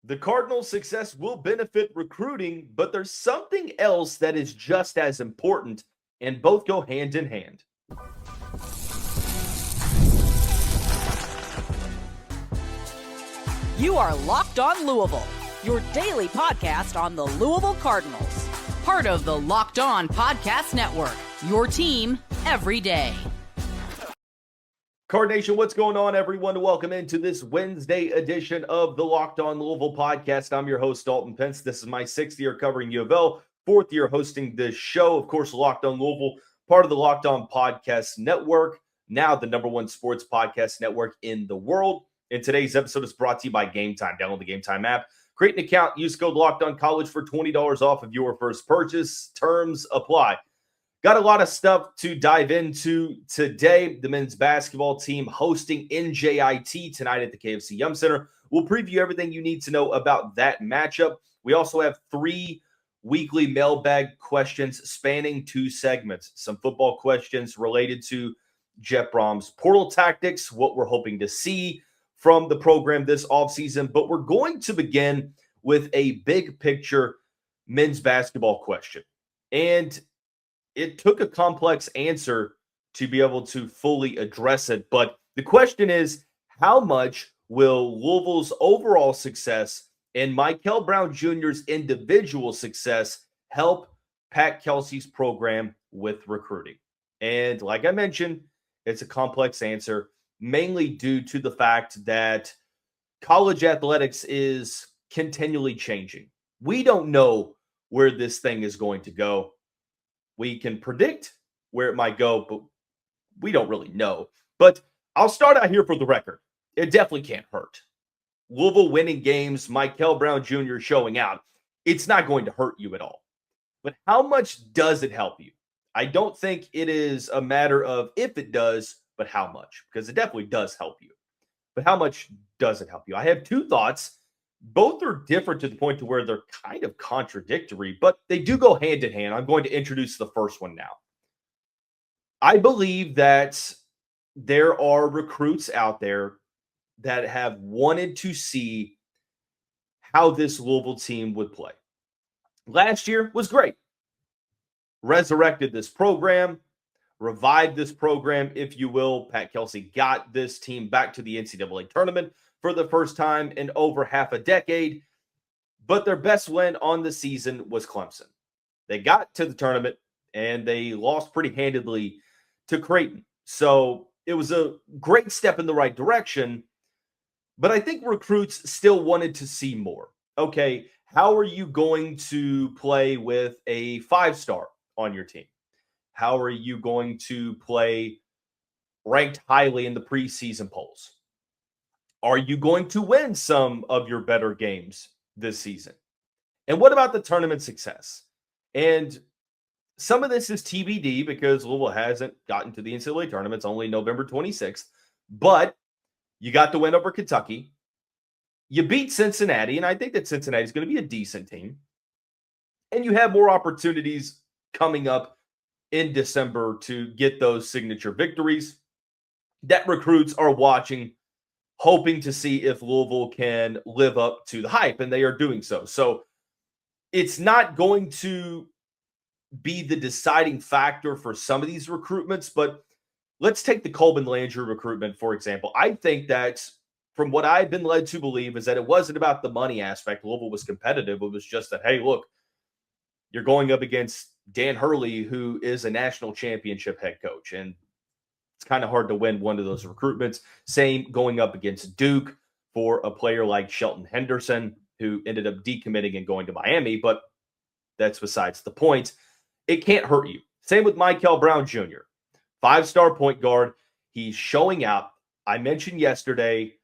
The Cardinals' success will benefit recruiting, but there's something else that is just as important, and both go hand in hand. You are Locked On Louisville, your daily podcast on the Louisville Cardinals. Part of the Locked On Podcast Network, your team every day. Card Nation, what's going on, everyone? Welcome into this Wednesday edition of the Locked On Louisville podcast. I'm your host, Dalton Pence. This is my 6th year covering U of L, 4th year hosting this show. Of course, Locked On Louisville, part of the Locked On Podcast Network, now the #1 sports podcast network in the world. And today's episode is brought to you by Game Time. Download the Game Time app, create an account, use code Locked On College for $20 off of your first purchase. Terms apply. Got a lot of stuff to dive into today. The men's basketball team hosting NJIT tonight at the KFC Yum Center. We'll preview everything you need to know about that matchup. We also have 3 weekly mailbag questions spanning 2 segments. Some football questions related to Jeff Brohm's portal tactics, what we're hoping to see from the program this offseason. But we're going to begin with a big picture men's basketball question. And it took a complex answer to be able to fully address it. But the question is, how much will Louisville's overall success and Mikel Brown Jr.'s individual success help Pat Kelsey's program with recruiting? And like I mentioned, it's a complex answer, mainly due to the fact that college athletics is continually changing. We don't know where this thing is going to go. We can predict where it might go, but we don't really know. But I'll start out here for the record. It definitely can't hurt. Louisville winning games, Mikel Brown Jr. showing out, it's not going to hurt you at all. But how much does it help you? I don't think it is a matter of if it does, but how much, because it definitely does help you. But how much does it help you? I have 2 thoughts. Both are different to the point to where they're kind of contradictory, but they do go hand in hand. I'm going to introduce the first one now. I believe that there are recruits out there that have wanted to see how this Louisville team would play. Last year was great. Resurrected this program, revived this program, if you will. Pat Kelsey got this team back to the NCAA tournament for the first time in over half a decade. But their best win on the season was Clemson. They got to the tournament and they lost pretty handedly to Creighton. So it was a great step in the right direction. But I think recruits still wanted to see more. Okay, how are you going to play with a 5-star on your team? How are you going to play ranked highly in the preseason polls? Are you going to win some of your better games this season? And what about the tournament success? And some of this is TBD because Louisville hasn't gotten to the NCAA tournament. It's only November 26th. But you got the win over Kentucky. You beat Cincinnati, and I think that Cincinnati is going to be a decent team. And you have more opportunities coming up in December to get those signature victories that recruits are watching, hoping to see if Louisville can live up to the hype, and they are doing so. So it's not going to be the deciding factor for some of these recruitments, but let's take the Colbin Landry recruitment, for example. I think that from what I've been led to believe is that it wasn't about the money aspect. Louisville was competitive. It was just that, hey, look, you're going up against Dan Hurley, who is a national championship head coach, and it's kind of hard to win one of those recruitments. Same going up against Duke for a player like Shelton Henderson, who ended up decommitting and going to Miami, but that's besides the point. It can't hurt you. Same with Mikel Brown Jr., 5-star point guard. He's showing out. I mentioned yesterday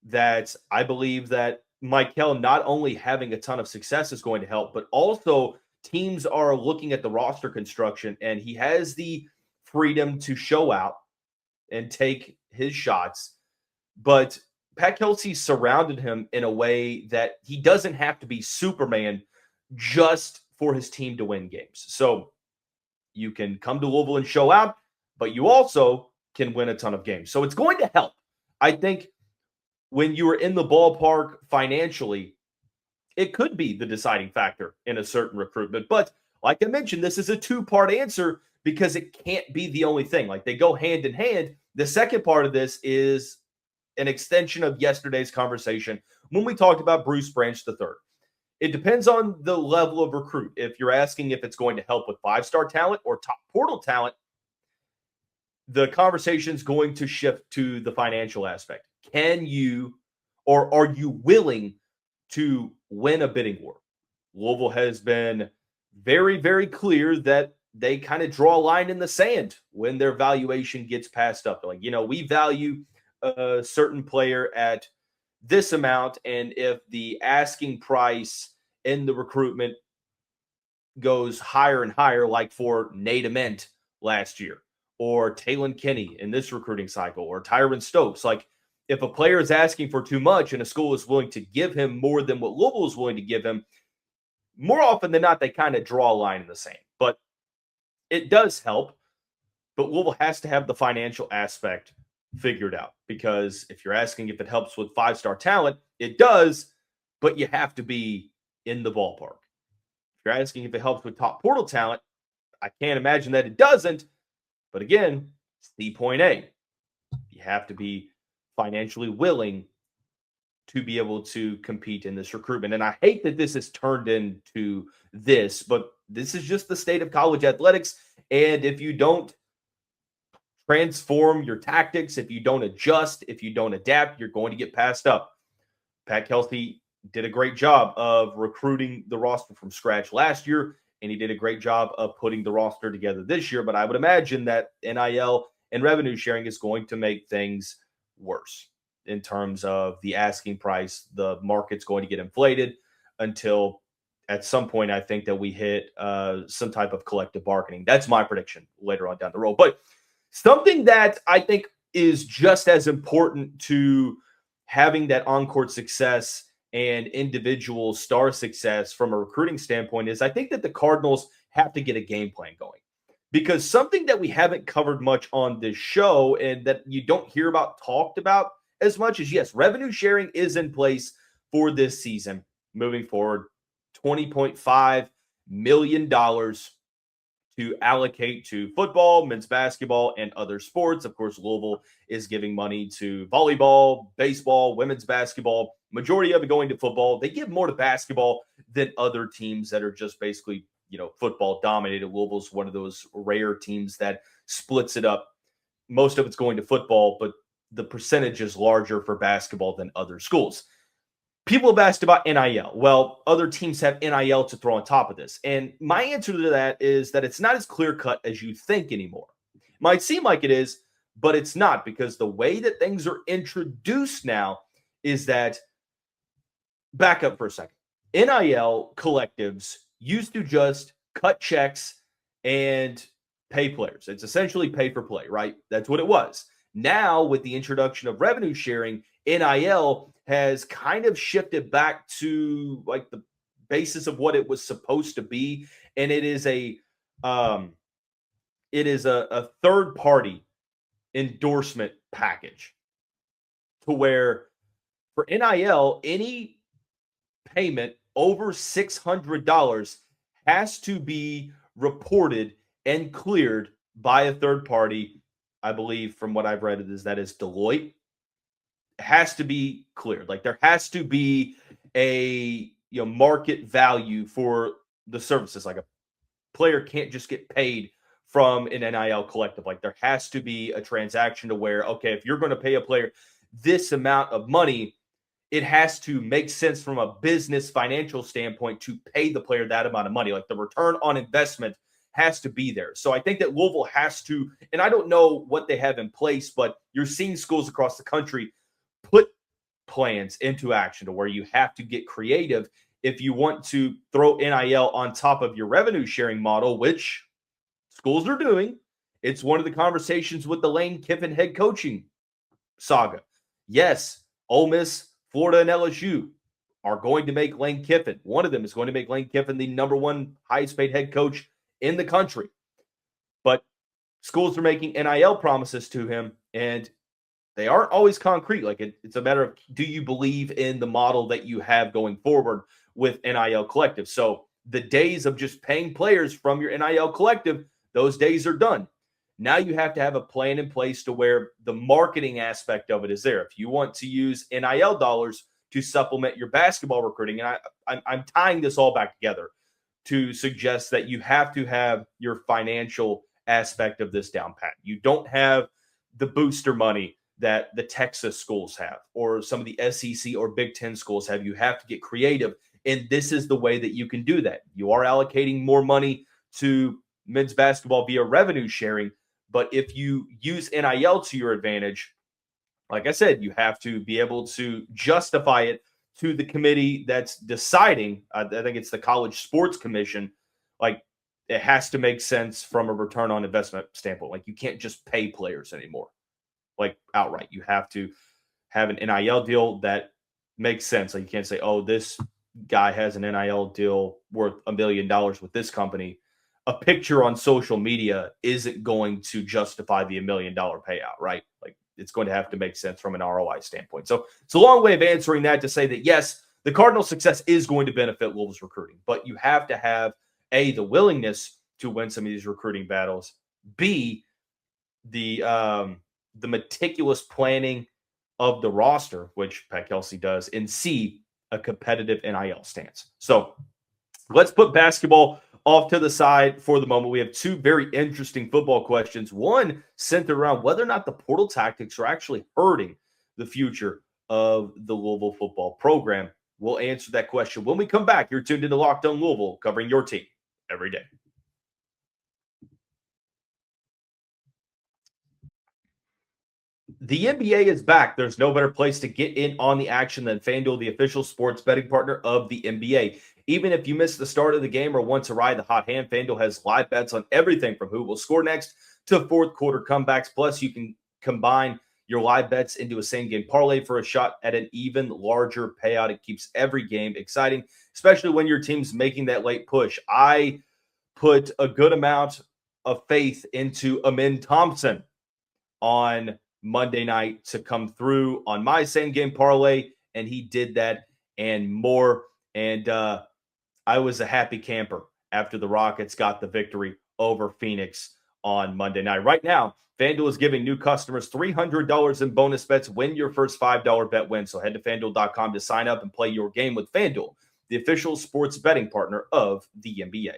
that I believe that Mikel not only having a ton of success is going to help, but also teams are looking at the roster construction, and he has the freedom to show out and take his shots. But Pat Kelsey surrounded him in a way that he doesn't have to be Superman just for his team to win games. So you can come to Louisville and show out, but you also can win a ton of games. So it's going to help. I think when you are in the ballpark financially, it could be the deciding factor in a certain recruitment. But like I mentioned, this is a two-part answer because it can't be the only thing. Like, they go hand in hand. The second part of this is an extension of yesterday's conversation when we talked about Bruce Branch III. It depends on the level of recruit. If you're asking if it's going to help with five-star talent or top portal talent, the conversation is going to shift to the financial aspect. Can you, or are you willing to win a bidding war? Louisville has been very, very clear that they kind of draw a line in the sand when their valuation gets passed up. Like, we value a certain player at this amount, and if the asking price in the recruitment goes higher and higher, like for Nate Ament last year, or Talon Kinney in this recruiting cycle, or Tyron Stokes, like, if a player is asking for too much and a school is willing to give him more than what Louisville is willing to give him, more often than not, they kind of draw a line in the sand. But it does help. But Louisville has to have the financial aspect figured out, because if you're asking if it helps with five-star talent, it does, but you have to be in the ballpark. If you're asking if it helps with top portal talent, I can't imagine that it doesn't. But again, it's the point A. You have to be financially willing to be able to compete in this recruitment. And I hate that this has turned into this, but this is just the state of college athletics. And if you don't transform your tactics, if you don't adjust, if you don't adapt, you're going to get passed up. Pat Kelsey did a great job of recruiting the roster from scratch last year, and he did a great job of putting the roster together this year. But I would imagine that NIL and revenue sharing is going to make things worse in terms of the asking price. The market's going to get inflated until at some point I think that we hit some type of collective bargaining. That's my prediction later on down the road. But something that I think is just as important to having that on-court success and individual star success from a recruiting standpoint is I think that the Cardinals have to get a game plan going. Because something that we haven't covered much on this show and that you don't hear about talked about as much is, yes, revenue sharing is in place for this season moving forward. $20.5 million to allocate to football, men's basketball, and other sports. Of course, Louisville is giving money to volleyball, baseball, women's basketball. Majority of it going to football. They give more to basketball than other teams that are just basically, football dominated. Louisville's one of those rare teams that splits it up. Most of it's going to football, but the percentage is larger for basketball than other schools. People have asked about NIL. Well, other teams have NIL to throw on top of this. And my answer to that is that it's not as clear-cut as you think anymore. It might seem like it is, but it's not, because the way that things are introduced now is that, back up for a second, NIL collectives used to just cut checks and pay players. It's essentially pay for play, right? That's what it was. Now, with the introduction of revenue sharing, NIL has kind of shifted back to like the basis of what it was supposed to be, and it is a third party endorsement package, to where for NIL, any payment over $600 has to be reported and cleared by a third party. I believe, from what I've read, that is Deloitte. Has to be cleared. Like, there has to be a market value for the services. Like, a player can't just get paid from an NIL collective. Like, there has to be a transaction to where, okay, if you're going to pay a player this amount of money, it has to make sense from a business financial standpoint to pay the player that amount of money. Like, the return on investment has to be there. So I think that Louisville has to, and I don't know what they have in place, but you're seeing schools across the country put plans into action to where you have to get creative if you want to throw NIL on top of your revenue sharing model, which schools are doing. It's one of the conversations with the Lane Kiffin head coaching saga. Yes, Ole Miss, Florida, and LSU are going to make Lane Kiffin. One of them is going to make Lane Kiffin the number one highest paid head coach in the country. But schools are making NIL promises to him, and they aren't always concrete. Like it's a matter of, do you believe in the model that you have going forward with NIL collective? So the days of just paying players from your NIL collective, those days are done. Now you have to have a plan in place to where the marketing aspect of it is there. If you want to use NIL dollars to supplement your basketball recruiting, and I'm tying this all back together to suggest that you have to have your financial aspect of this down pat. You don't have the booster money that the Texas schools have or some of the SEC or Big Ten schools have. You have to get creative, and this is the way that you can do that. You are allocating more money to men's basketball via revenue sharing, but if you use NIL to your advantage, like I said, you have to be able to justify it to the committee that's deciding. I think it's the College Sports Commission. Like, it has to make sense from a return on investment standpoint. Like, you can't just pay players anymore, like outright. You have to have an NIL deal that makes sense. Like, you can't say, oh, this guy has an NIL deal worth $1 million with this company. A picture on social media isn't going to justify the $1 million payout, right? Like, it's going to have to make sense from an ROI standpoint. So it's a long way of answering that to say that, yes, the Cardinals' success is going to benefit Louisville's recruiting, but you have to have, A, the willingness to win some of these recruiting battles, B, the meticulous planning of the roster, which Pat Kelsey does, and C, a competitive NIL stance. So let's put basketball off to the side for the moment. We have two very interesting football questions. One centered around whether or not the portal tactics are actually hurting the future of the Louisville football program. We'll answer that question when we come back. You're tuned into Locked On Louisville, covering your team every day. The NBA is back. There's no better place to get in on the action than FanDuel, the official sports betting partner of the NBA. Even if you missed the start of the game or want to ride the hot hand, FanDuel has live bets on everything from who will score next to fourth quarter comebacks. Plus, you can combine your live bets into a same-game parlay for a shot at an even larger payout. It keeps every game exciting, especially when your team's making that late push. I put a good amount of faith into Amin Thompson on Monday night to come through on my same-game parlay, and he did that and more. And I was a happy camper after the Rockets got the victory over Phoenix on Monday night. Right now, FanDuel is giving new customers $300 in bonus bets when your first $5 bet wins. So head to FanDuel.com to sign up and play your game with FanDuel, the official sports betting partner of the NBA.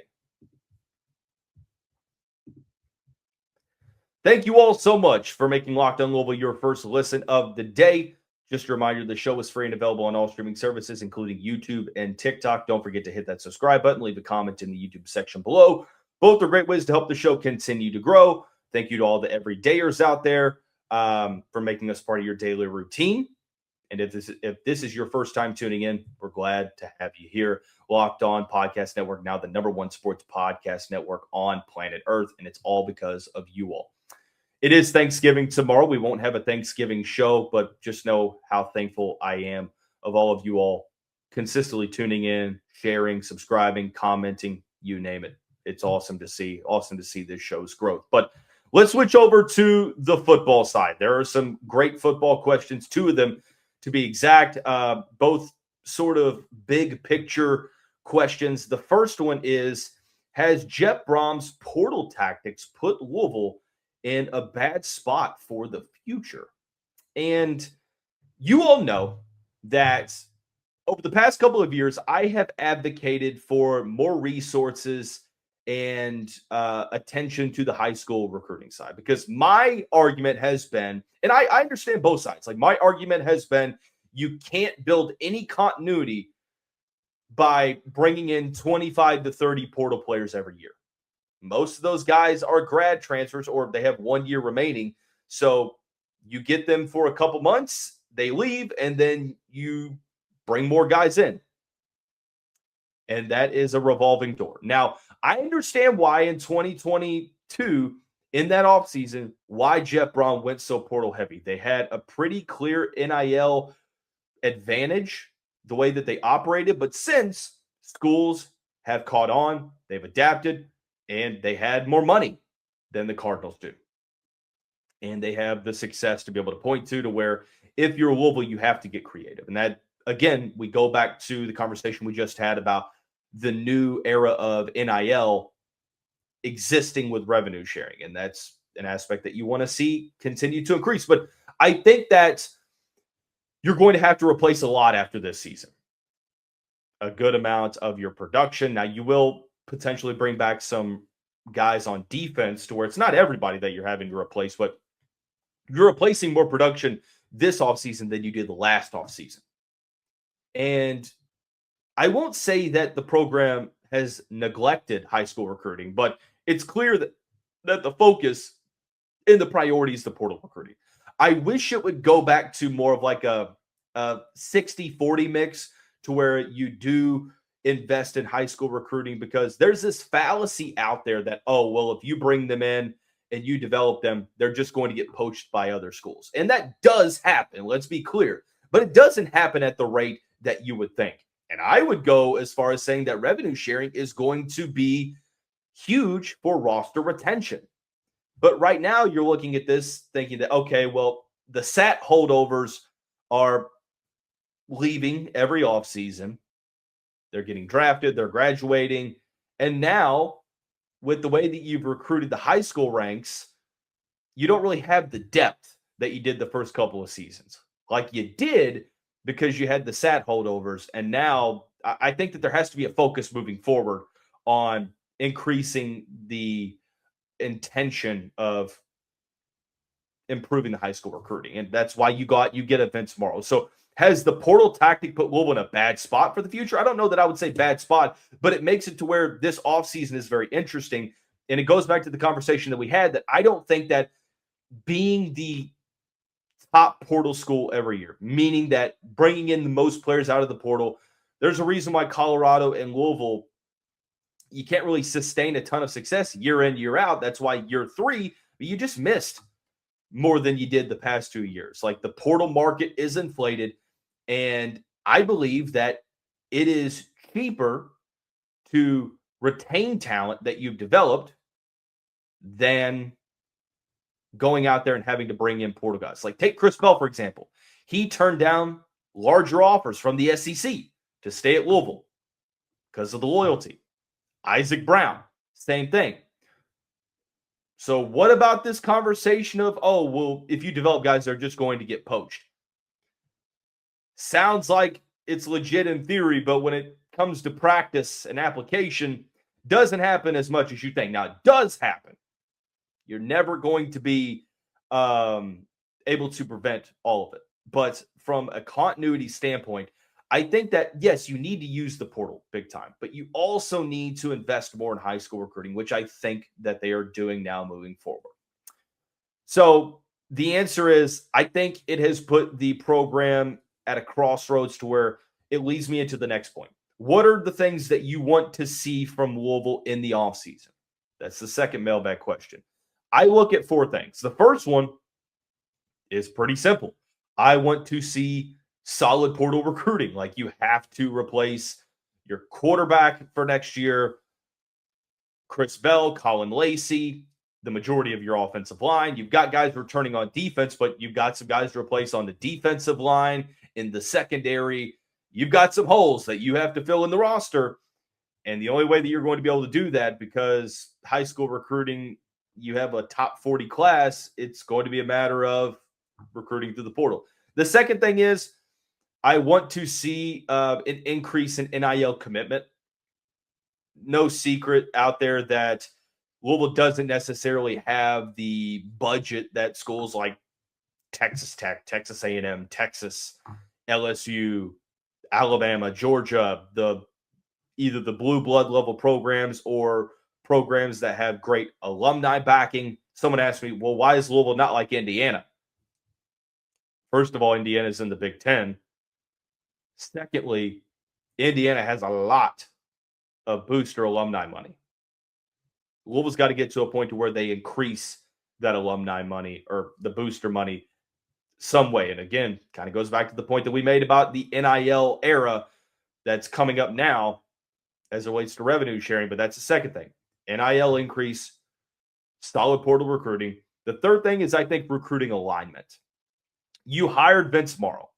Thank you all so much for making Locked On Louisville your first listen of the day. Just a reminder, the show is free and available on all streaming services, including YouTube and TikTok. Don't forget to hit that subscribe button. Leave a comment in the YouTube section below. Both are great ways to help the show continue to grow. Thank you to all the everydayers out there for making us part of your daily routine. And if this is your first time tuning in, we're glad to have you here. Locked On Podcast Network, now the #1 sports podcast network on planet Earth, and it's all because of you all. It is Thanksgiving tomorrow. We won't have a Thanksgiving show, but just know how thankful I am of all of you all consistently tuning in, sharing, subscribing, commenting, you name it. It's awesome to see. Awesome to see this show's growth. But let's switch over to the football side. There are some great football questions, two of them to be exact, both sort of big picture questions. The first one is, has Jeff Brohm's portal tactics put Louisville in a bad spot for the future? And you all know that over the past couple of years, I have advocated for more resources and attention to the high school recruiting side, because my argument has been, and I understand both sides, like my argument has been, you can't build any continuity by bringing in 25 to 30 portal players every year. Most of those guys are grad transfers or they have 1 year remaining. So you get them for a couple months, they leave, and then you bring more guys in. And that is a revolving door. Now, I understand why in 2022, in that offseason, why Jeff Brohm went so portal heavy. They had a pretty clear NIL advantage, the way that they operated. But since schools have caught on, they've adapted, and they had more money than the Cardinals do. and they have the success to be able to point to where if you're Louisville, you have to get creative. And that, again, we go back to the conversation we just had about the new era of NIL existing with revenue sharing. And that's an aspect that you want to see continue to increase. But I think that you're going to have to replace a lot after this season. A good amount of your production. Now, you will potentially bring back some guys on defense to where it's not everybody that you're having to replace, but you're replacing more production this offseason than you did the last offseason. And I won't say that the program has neglected high school recruiting, but it's clear that the focus and the priority is the portal recruiting. I wish it would go back to more of like a 60-40 mix to where you do invest in high school recruiting, because there's this fallacy out there that, oh, well, if you bring them in and you develop them, they're just going to get poached by other schools. And that does happen, let's be clear, but it doesn't happen at the rate that you would think. And I would go as far as saying that revenue sharing is going to be huge for roster retention. But right now you're looking at this thinking that, okay, well, the SAT holdovers are leaving every offseason. They're getting drafted, they're graduating. And now with the way that you've recruited the high school ranks, you don't really have the depth that you did the first couple of seasons like you did, because you had the SAT holdovers. And now I think that there has to be a focus moving forward on increasing the intention of improving the high school recruiting. And that's why you get events tomorrow. So has the portal tactic put Louisville in a bad spot for the future? I don't know that I would say bad spot, but it makes it to where this offseason is very interesting. And it goes back to the conversation that we had, that I don't think that being the top portal school every year, meaning that bringing in the most players out of the portal, there's a reason why Colorado and Louisville, you can't really sustain a ton of success year in, year out. That's why year 3, you just missed more than you did the past 2 years. Like, the portal market is inflated, and I believe that it is cheaper to retain talent that you've developed than going out there and having to bring in portal guys. Like, take Chris Bell, for example. He turned down larger offers from the SEC to stay at Louisville because of the loyalty. Isaac Brown, same thing. So what about this conversation of, oh, well, if you develop guys, they're just going to get poached? Sounds like it's legit in theory, but when it comes to practice and application, doesn't happen as much as you think. Now, it does happen. You're never going to be able to prevent all of it. But from a continuity standpoint, I think that, yes, you need to use the portal big time, but you also need to invest more in high school recruiting, which I think that they are doing now moving forward. So the answer is, I think it has put the program at a crossroads to where it leads me into the next point. What are the things that you want to see from Louisville in the offseason? That's the second mailbag question. I look at 4 things. The first one is pretty simple. I want to see solid portal recruiting. Like, you have to replace your quarterback for next year, Chris Bell, Colin Lacey, the majority of your offensive line. You've got guys returning on defense, but you've got some guys to replace on the defensive line, in the secondary. You've got some holes that you have to fill in the roster. And the only way that you're going to be able to do that, because high school recruiting, you have a top 40 class, it's going to be a matter of recruiting through the portal. The second thing is, I want to see an increase in NIL commitment. No secret out there that Louisville doesn't necessarily have the budget that schools like Texas Tech, Texas A&M, Texas, LSU, Alabama, Georgia, either the blue blood level programs or programs that have great alumni backing. Someone asked me, well, why is Louisville not like Indiana? First of all, Indiana's in the Big Ten. Secondly, Indiana has a lot of booster alumni money. Louisville's got to get to a point to where they increase that alumni money or the booster money some way. And again, kind of goes back to the point that we made about the NIL era that's coming up now as it relates to revenue sharing. But that's the second thing. NIL increase, solid portal recruiting. The third thing is, I think, recruiting alignment. You hired Vince Morrow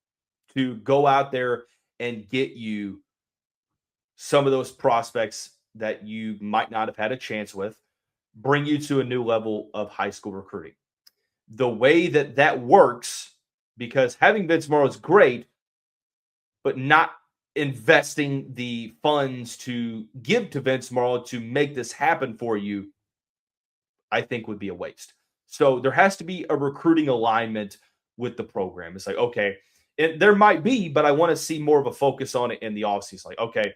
to go out there and get you some of those prospects that you might not have had a chance with, bring you to a new level of high school recruiting. The way that works, because having Vince Morrow is great, but not investing the funds to give to Vince Morrow to make this happen for you, I think would be a waste. So there has to be a recruiting alignment with the program. It's like, okay, there might be, but I want to see more of a focus on it in the offseason. Like, okay,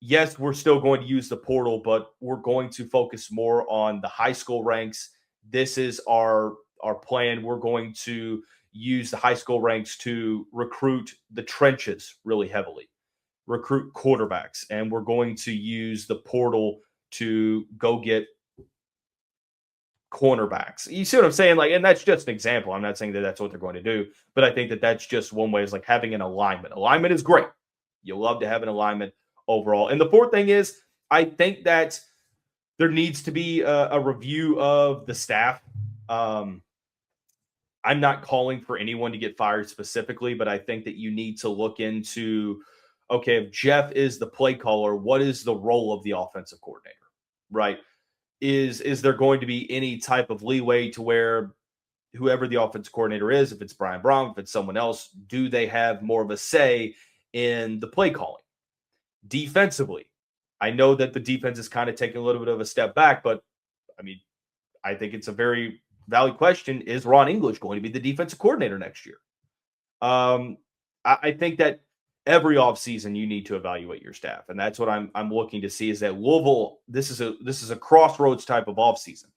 yes, we're still going to use the portal, but we're going to focus more on the high school ranks. This is our plan. We're going to use the high school ranks to recruit the trenches really heavily, recruit quarterbacks, and we're going to use the portal to go get cornerbacks. You see what I'm saying? Like, and that's just an example. I'm not saying that that's what they're going to do, but I think that that's just one way, is like having an alignment. Alignment is great. You love to have an alignment overall. And the fourth thing is, I think that there needs to be a review of the staff. I'm not calling for anyone to get fired specifically, but I think that you need to look into, okay, if Jeff is the play caller, what is the role of the offensive coordinator, right? Is there going to be any type of leeway to where whoever the offensive coordinator is, if it's Brian Brown, if it's someone else, do they have more of a say in the play calling? Defensively, I know that the defense is kind of taking a little bit of a step back, but I mean, I think it's a very valid question. Is Ron English going to be the defensive coordinator next year? I think that every offseason you need to evaluate your staff, and that's what I'm looking to see. Is that Louisville? This is a crossroads type of offseason.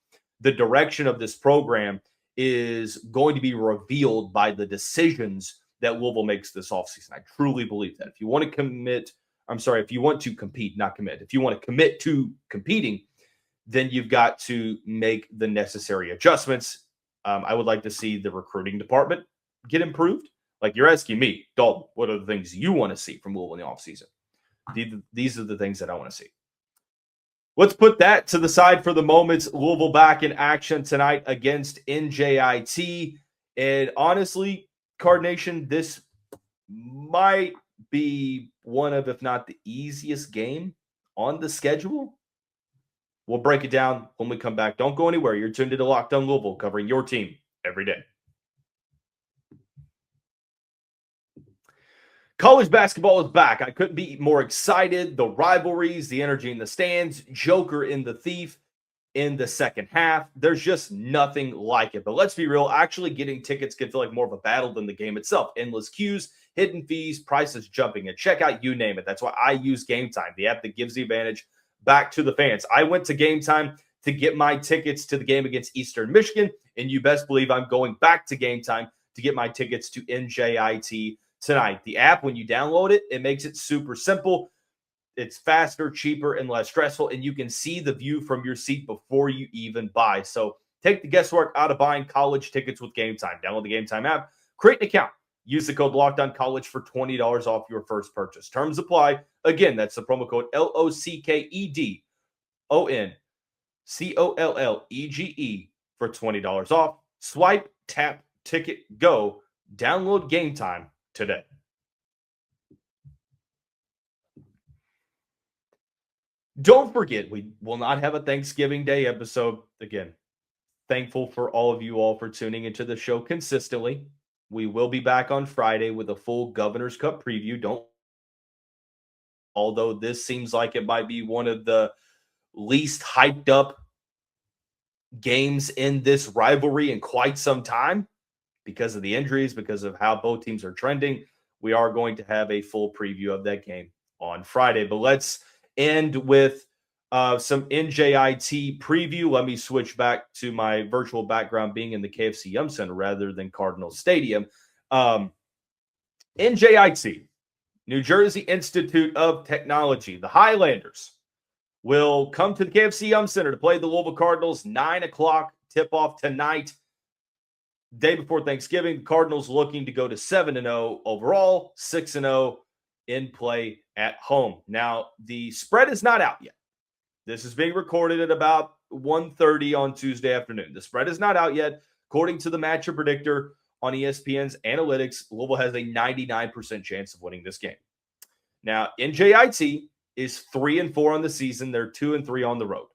The direction of this program is going to be revealed by the decisions that Louisville makes this offseason. I truly believe that. If you want to compete, not commit. If you want to commit to competing, then you've got to make the necessary adjustments. I would like to see the recruiting department get improved. Like, you're asking me, Dalton, what are the things you want to see from Louisville in the offseason? These are the things that I want to see. Let's put that to the side for the moment. Louisville back in action tonight against NJIT. And honestly, Card Nation, this might be one of, if not the easiest game on the schedule. We'll break it down when we come back. Don't go anywhere. You're tuned into Locked On Louisville, covering your team every day. College basketball is back. I couldn't be more excited. The rivalries, the energy in the stands, Joker in the Thief in the second half. There's just nothing like it. But let's be real. Actually getting tickets can feel like more of a battle than the game itself. Endless queues, hidden fees, prices jumping at checkout, you name it. That's why I use Game Time, the app that gives the advantage back to the fans. I went to Game Time to get my tickets to the game against Eastern Michigan, and you best believe I'm going back to Game Time to get my tickets to NJIT tonight. The app, when you download it, it makes it super simple. It's faster, cheaper, and less stressful, and you can see the view from your seat before you even buy. So take the guesswork out of buying college tickets with Game Time. Download the Game Time app, create an account, use the code LOCKEDONCollege for $20 off your first purchase. Terms apply. Again, that's the promo code LOCKEDONCOLLEGE for $20 off. Swipe, tap, ticket, go. Download Game Time today. Don't forget, we will not have a Thanksgiving Day episode. Again, thankful for all of you all for tuning into the show consistently. We will be back on Friday with a full Governor's Cup preview. Although this seems like it might be one of the least hyped up games in this rivalry in quite some time because of the injuries, because of how both teams are trending. We are going to have a full preview of that game on Friday. But let's end with some NJIT preview. Let me switch back to my virtual background being in the KFC Yum Center rather than Cardinals Stadium. NJIT, New Jersey Institute of Technology, the Highlanders will come to the KFC Yum Center to play the Louisville Cardinals. 9 o'clock tip-off tonight, day before Thanksgiving. The Cardinals looking to go to 7-0 overall, 6-0 in play at home. Now, the spread is not out yet. This is being recorded at about 1:30 on Tuesday afternoon. The spread is not out yet. According to the matchup predictor on ESPN's analytics, Louisville has a 99% chance of winning this game. Now, NJIT is 3-4 on the season. They're 2-3 on the road.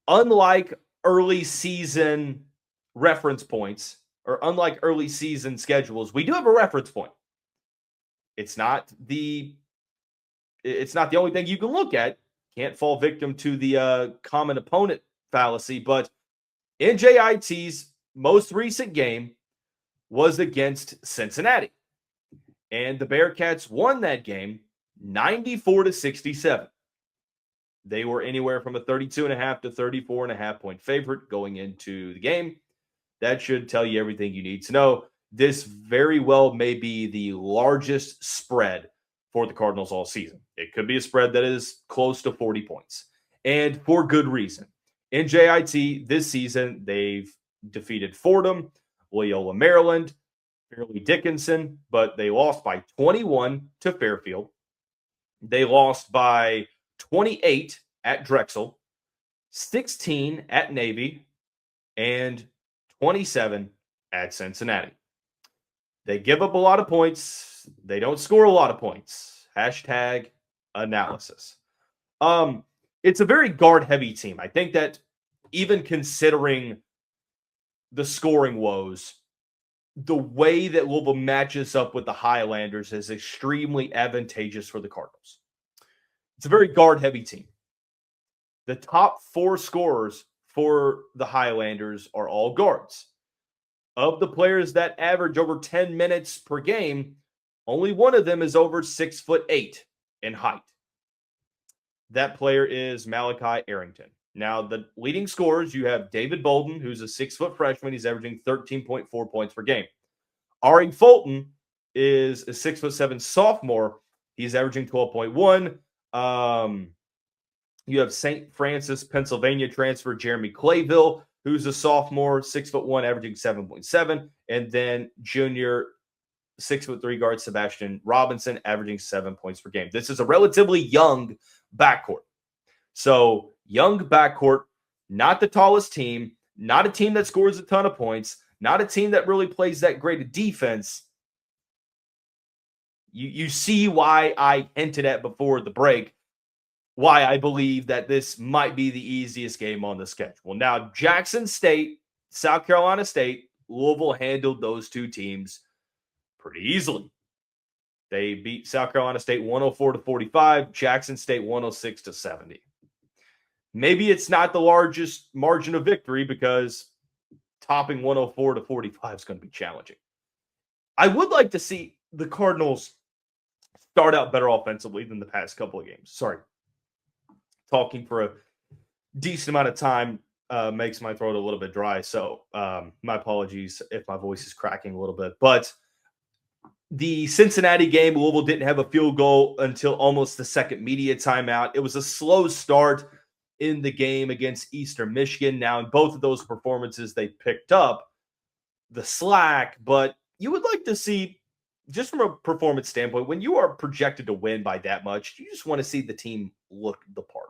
Unlike early season reference points, or unlike early season schedules, we do have a reference point. It's not the only thing you can look at. Can't fall victim to the common opponent fallacy, but NJIT's most recent game was against Cincinnati. And the Bearcats won that game 94-67. They were anywhere from a 32.5 to 34.5 point favorite going into the game. That should tell you everything you need to know. This very well may be the largest spread for the Cardinals all season. It could be a spread that is close to 40 points, and for good reason. NJIT this season, they've defeated Fordham, Loyola Maryland, Fairleigh Dickinson, but they lost by 21 to Fairfield. They lost by 28 at Drexel, 16 at Navy, and 27 at Cincinnati. They give up a lot of points. They don't score a lot of points. Hashtag analysis. It's a very guard-heavy team. I think that even considering the scoring woes, the way that Louisville matches up with the Highlanders is extremely advantageous for the Cardinals. It's a very guard-heavy team. The top 4 scorers for the Highlanders are all guards. Of the players that average over 10 minutes per game, only one of them is over 6'8" in height. That player is Malachi Arrington. Now, the leading scorers, you have David Bolden, who's a 6-foot freshman. He's averaging 13.4 points per game. Ari Fulton is a 6'7" sophomore. He's averaging 12.1. You have St. Francis, Pennsylvania transfer Jeremy Clayville, who's a sophomore, 6'1", averaging 7.7. And then junior 6'3" guard Sebastian Robinson, averaging 7 points per game. This is a relatively young backcourt. So young backcourt, not the tallest team, not a team that scores a ton of points, not a team that really plays that great a defense. You see why I hinted at before the break, why I believe that this might be the easiest game on the schedule. Now, Jackson State, South Carolina State, Louisville handled those two teams pretty easily. They beat South Carolina State 104-45, Jackson State 106-70. Maybe it's not the largest margin of victory because topping 104-45 is going to be challenging. I would like to see the Cardinals start out better offensively than the past couple of games. Sorry. Talking for a decent amount of time makes my throat a little bit dry. So my apologies if my voice is cracking a little bit. But the Cincinnati game, Louisville didn't have a field goal until almost the second media timeout. It was a slow start in the game against Eastern Michigan. Now, in both of those performances, they picked up the slack. But you would like to see, just from a performance standpoint, when you are projected to win by that much, you just want to see the team look the part.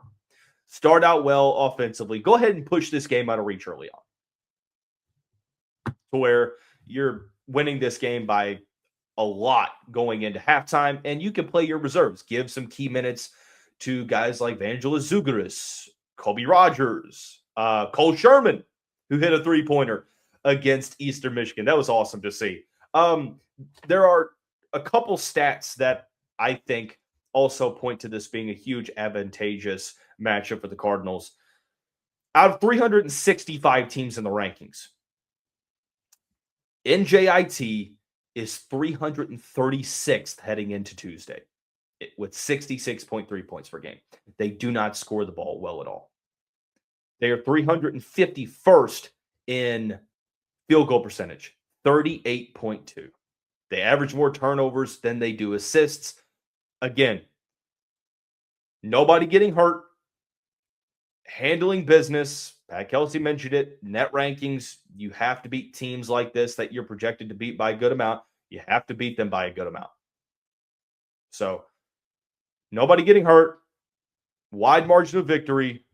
Start out well offensively. Go ahead and push this game out of reach early on, to where you're winning this game by a lot going into halftime, and you can play your reserves. Give some key minutes to guys like Vangelis Zougaris, Kobe Rogers, Cole Sherman, who hit a three-pointer against Eastern Michigan. That was awesome to see. There are a couple stats that I think also point to this being a huge advantageous matchup for the Cardinals. Out of 365 teams in the rankings, NJIT is 336th heading into Tuesday with 66.3 points per game. They do not score the ball well at all. They are 351st in field goal percentage, 38.2. They average more turnovers than they do assists. Again, nobody getting hurt, handling business. Pat Kelsey mentioned it. Net rankings, you have to beat teams like this that you're projected to beat by a good amount. You have to beat them by a good amount. So, nobody getting hurt, wide margin of victory,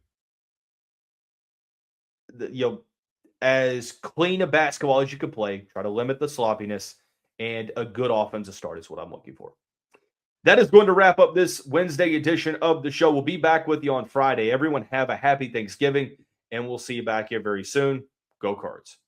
as clean a basketball as you can play. Try to limit the sloppiness, and a good offensive start is what I'm looking for. That is going to wrap up this Wednesday edition of the show. We'll be back with you on Friday. Everyone have a happy Thanksgiving, and we'll see you back here very soon. Go Cards.